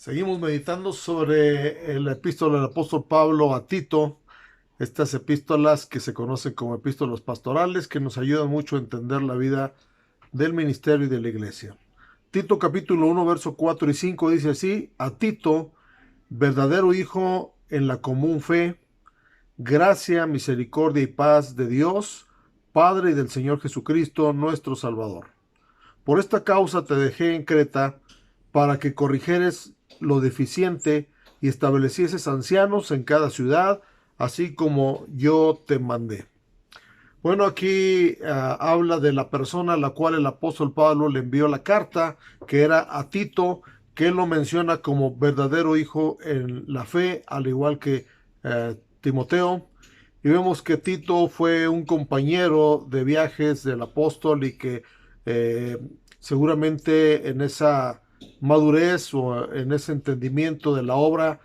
Seguimos meditando sobre la epístola del apóstol Pablo a Tito, estas epístolas que se conocen como epístolas pastorales, que nos ayudan mucho a entender la vida del ministerio y de la iglesia. Tito capítulo 1, verso 4 y 5 dice así: a Tito, verdadero hijo en la común fe, gracia, misericordia y paz de Dios, Padre y del Señor Jesucristo, nuestro Salvador. Por esta causa te dejé en Creta, para que corrigieres lo deficiente y establecieses ancianos en cada ciudad, así como yo te mandé. Bueno, aquí habla de la persona a la cual el apóstol Pablo le envió la carta, que era a Tito, que él lo menciona como verdadero hijo en la fe, al igual que Timoteo. Y vemos que Tito fue un compañero de viajes del apóstol y que eh, seguramente en esa madurez o en ese entendimiento de la obra,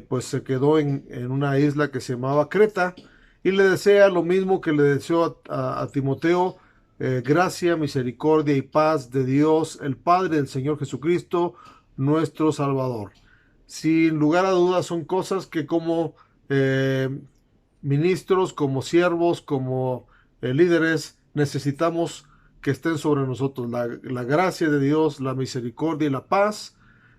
pues se quedó en una isla que se llamaba Creta y le desea lo mismo que le deseó a Timoteo: gracia, misericordia y paz de Dios, el Padre del Señor Jesucristo, nuestro Salvador. Sin lugar a dudas son cosas que como ministros, como siervos, como líderes, necesitamos que estén sobre nosotros. La gracia de Dios, la misericordia y la paz,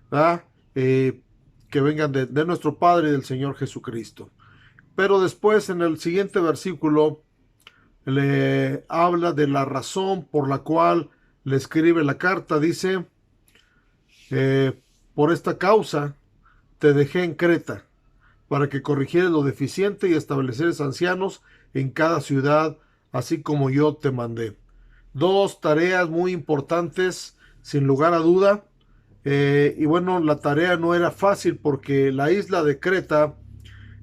¿verdad? Que vengan de nuestro Padre y del Señor Jesucristo. Pero después en el siguiente versículo le habla de la razón por la cual le escribe la carta. Dice, por esta causa te dejé en Creta, para que corrigieres lo deficiente y establecieres ancianos en cada ciudad, así como yo te mandé. Dos tareas muy importantes, sin lugar a duda. Y bueno, la tarea no era fácil porque la isla de Creta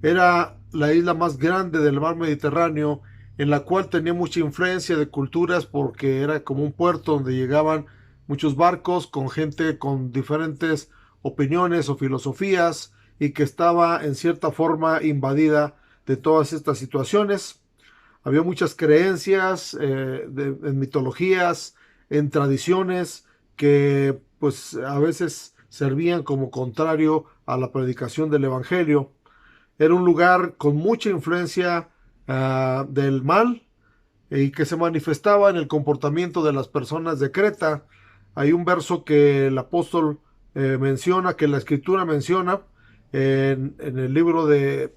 era la isla más grande del mar Mediterráneo, en la cual tenía mucha influencia de culturas porque era como un puerto donde llegaban muchos barcos con gente con diferentes opiniones o filosofías y que estaba en cierta forma invadida de todas estas situaciones. Había muchas creencias en mitologías, en tradiciones que pues a veces servían como contrario a la predicación del evangelio. Era un lugar con mucha influencia del mal y que se manifestaba en el comportamiento de las personas de Creta. Hay un verso que el apóstol menciona, que la escritura menciona en el libro de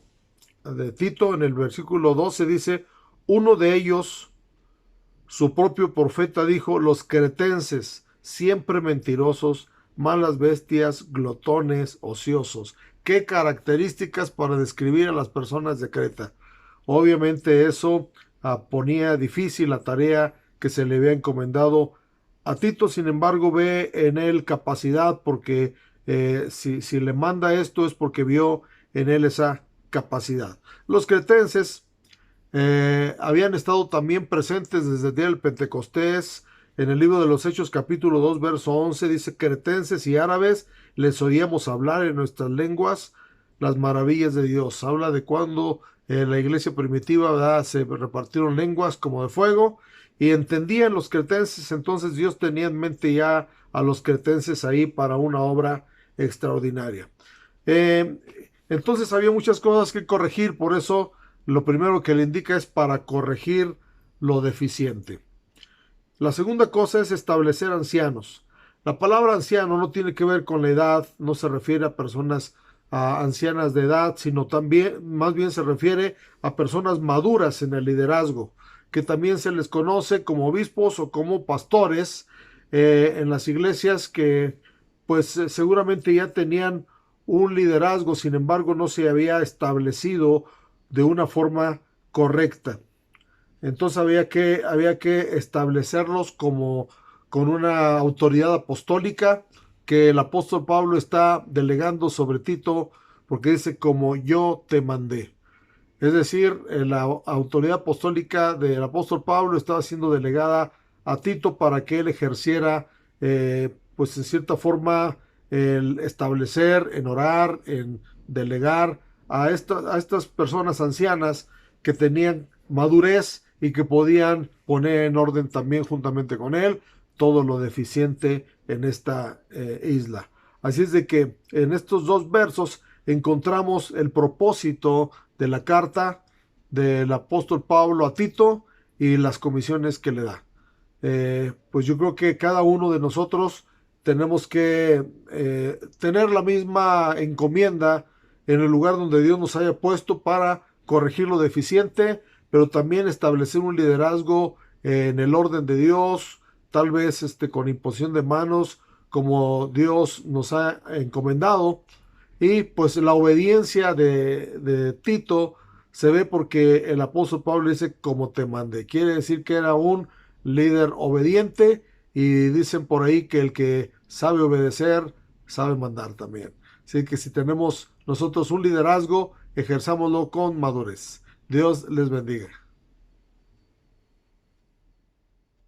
Tito, en el versículo 12, dice: uno de ellos, su propio profeta, dijo: los cretenses, siempre mentirosos, malas bestias, glotones, ociosos. ¿Qué características para describir a las personas de Creta? Obviamente eso ponía difícil la tarea que se le había encomendado a Tito. Sin embargo, ve en él capacidad, porque si le manda esto es porque vio en él esa capacidad. Los cretenses habían estado también presentes desde el día del Pentecostés. En el libro de los Hechos capítulo 2 verso 11 dice: cretenses y árabes les oíamos hablar en nuestras lenguas las maravillas de Dios. Habla de cuando en la iglesia primitiva, ¿verdad?, se repartieron lenguas como de fuego y entendían los cretenses. Entonces Dios tenía en mente ya a los cretenses ahí para una obra extraordinaria. Eh, entonces había muchas cosas que corregir, por eso lo primero que le indica es para corregir lo deficiente. La segunda cosa es establecer ancianos. La palabra anciano no tiene que ver con la edad, no se refiere a personas ancianas de edad, sino también, más bien se refiere a personas maduras en el liderazgo, que también se les conoce como obispos o como pastores en las iglesias, que pues seguramente ya tenían un liderazgo, sin embargo no se había establecido de una forma correcta. Entonces había que establecerlos como con una autoridad apostólica que el apóstol Pablo está delegando sobre Tito, porque dice: como yo te mandé. Es decir, la autoridad apostólica del apóstol Pablo estaba siendo delegada a Tito para que él ejerciera, pues en cierta forma, el establecer, en orar, en delegar a estas personas ancianas que tenían madurez y que podían poner en orden también juntamente con él todo lo deficiente en esta isla. Así es de que en estos dos versos encontramos el propósito de la carta del apóstol Pablo a Tito y las comisiones que le da. Pues yo creo que cada uno de nosotros tenemos que tener la misma encomienda en el lugar donde Dios nos haya puesto para corregir lo deficiente, pero también establecer un liderazgo en el orden de Dios, tal vez con imposición de manos, como Dios nos ha encomendado. Y pues la obediencia de Tito se ve porque el apóstol Pablo dice como te mandé. Quiere decir que era un líder obediente y dicen por ahí que el que sabe obedecer, sabe mandar también. Así que si tenemos nosotros un liderazgo, ejerzámoslo con madurez. Dios les bendiga.